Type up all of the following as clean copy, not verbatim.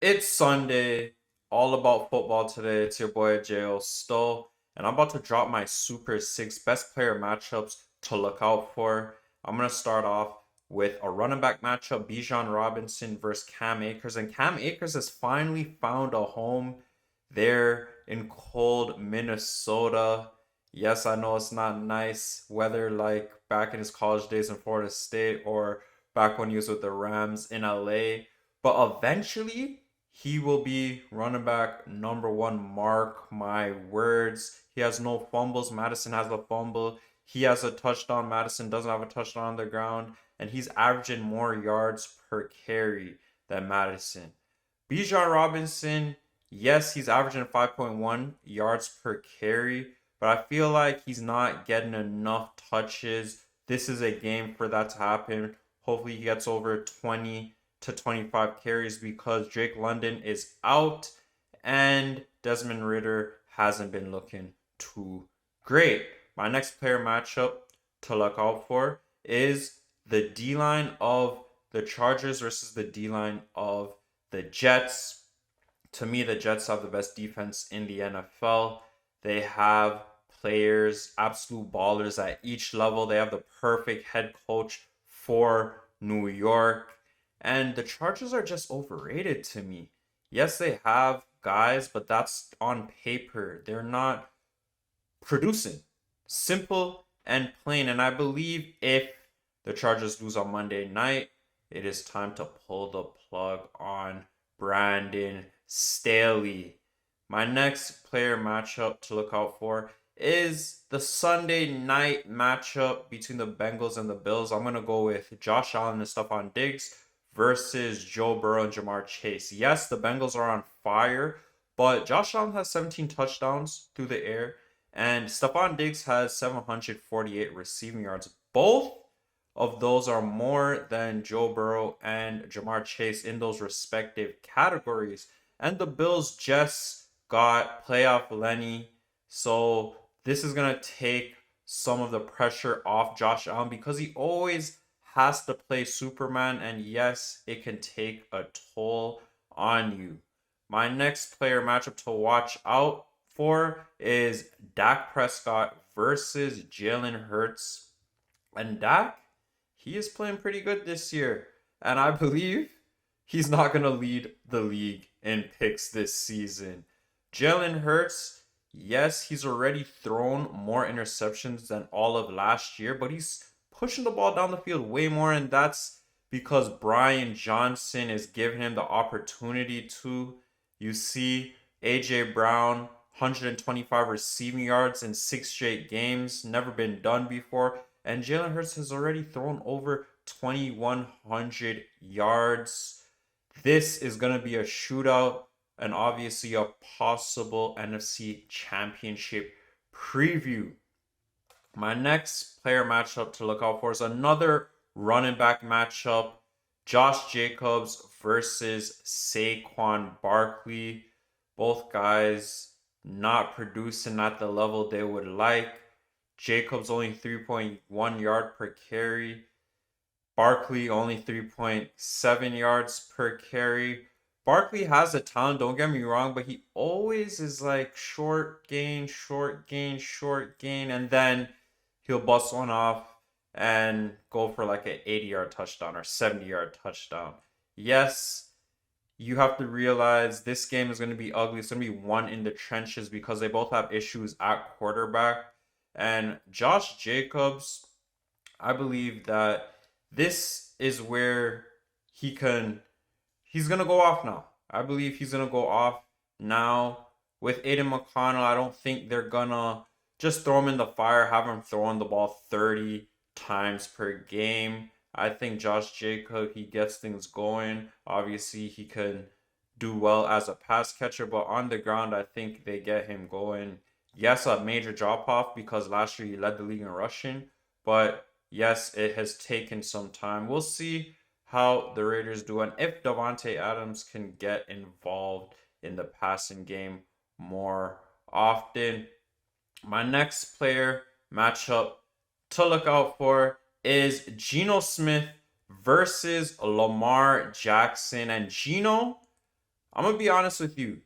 It's Sunday, all about football today. It's your boy Jayo Sto, and I'm about to drop my Super 6 best player matchups to look out for. I'm going to start off with a running back matchup, Bijan Robinson versus Cam Akers. And Cam Akers has finally found a home there in cold Minnesota. Yes, I know it's not nice weather like back in his college days in Florida State or back when he was with the Rams in LA. But eventually, he will be running back number one. Mark my words. He has no fumbles. Madison has the fumble. He has a touchdown. Madison doesn't have a touchdown on the ground. And he's averaging more yards per carry than Madison. Bijan Robinson, yes, he's averaging 5.1 yards per carry, but I feel like he's not getting enough touches. This is a game for that to happen. Hopefully, he gets over 20 to 25 carries because Drake London is out and Desmond Ridder hasn't been looking too great. My next player matchup to look out for is the D line of the Chargers versus the D line of the Jets. To me, the Jets have the best defense in the NFL. They have players, absolute ballers at each level. They have the perfect head coach for New York. And the Chargers are just overrated to me. Yes, they have guys, but that's on paper. They're not producing. Simple and plain. And I believe if the Chargers lose on Monday night, it is time to pull the plug on Brandon Staley. My next player matchup to look out for is the Sunday night matchup between the Bengals and the Bills. I'm going to go with Josh Allen and Stephon Diggs versus Joe Burrow and Jamar Chase. Yes, the Bengals are on fire, but Josh Allen has 17 touchdowns through the air, and Stephon Diggs has 748 receiving yards. Both of those are more than Joe Burrow and Jamar Chase in those respective categories. And the Bills just got playoff Lenny. So this is going to take some of the pressure off Josh Allen because he always has to play Superman. And yes, it can take a toll on you. My next player matchup to watch out for is Dak Prescott versus Jalen Hurts. And Dak, he is playing pretty good this year. And I believe he's not going to lead the league in picks this season. Jalen Hurts, yes, he's already thrown more interceptions than all of last year, but he's pushing the ball down the field way more, and that's because Brian Johnson is giving him the opportunity to. You see, AJ Brown, 125 receiving yards in 6 straight games, never been done before. And Jalen Hurts has already thrown over 2,100 yards. This is going to be a shootout and obviously a possible NFC Championship preview. My next player matchup to look out for is another running back matchup. Josh Jacobs versus Saquon Barkley. Both guys not producing at the level they would like. Jacobs only 3.1 yard per carry. Barkley only 3.7 yards per carry. Barkley has a talent, don't get me wrong, but he always is like short gain, short gain, short gain, and then he'll bust one off and go for like an 80-yard touchdown or 70-yard touchdown. Yes, you have to realize this game is going to be ugly. It's going to be one in the trenches because they both have issues at quarterback. And Josh Jacobs, I believe that this is where he can he's gonna go off now. I believe he's gonna go off now. With Aiden McConnell, I don't think they're gonna just throw him in the fire, have him throwing the ball 30 times per game. I think Josh Jacob, he gets things going. Obviously, he can do well as a pass catcher, but on the ground, I think they get him going. Yes, a major drop off because last year he led the league in rushing, but yes, it has taken some time. We'll see how the Raiders do and if Davante Adams can get involved in the passing game more often. My next player matchup to look out for is Geno Smith versus Lamar Jackson. And Geno, I'm gonna be honest with you.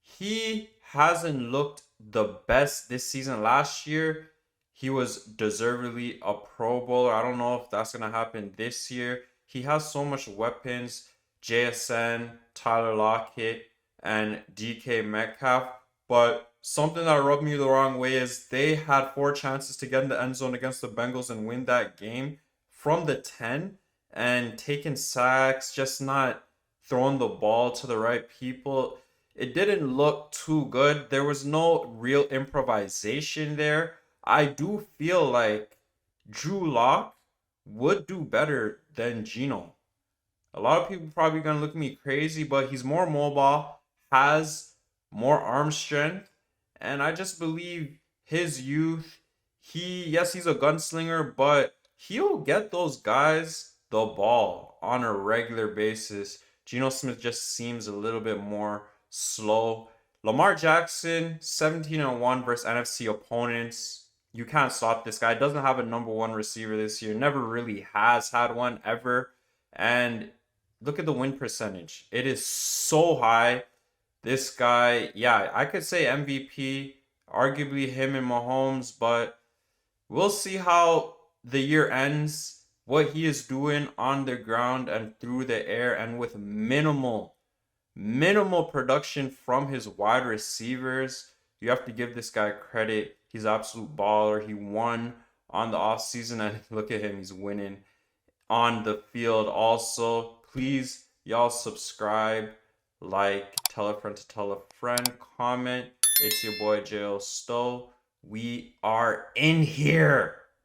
He hasn't looked the best this season. Last year, he was deservedly a Pro Bowler. I don't know if that's gonna happen this year. He has so much weapons: JSN, Tyler Lockett, and DK Metcalf. But something that rubbed me the wrong way is they had four chances to get in the end zone against the Bengals and win that game from the 10, and taking sacks, just not throwing the ball to the right people. It didn't look too good. There was no real improvisation there. I do feel like Drew Lock would do better than Gino. A lot of people probably gonna look at me crazy, but he's more mobile, has more arm strength, and I just believe his youth. Yes, he's a gunslinger, but he'll get those guys the ball on a regular basis. Geno Smith just seems a little bit more slow. Lamar Jackson, 17-1 versus NFC opponents. You can't stop this guy. Doesn't have a number one receiver this year. Never really has had one ever. And look at the win percentage. It is so high. This guy, yeah, I could say MVP, arguably him and Mahomes, but we'll see how the year ends, what he is doing on the ground and through the air, and with minimal production from his wide receivers. You have to give this guy credit. He's an absolute baller. He won on the offseason, and look at him, he's winning on the field. Also, please, y'all subscribe, like, tell a friend to tell a friend, comment. It's your boy Jayo Sto. We are in here.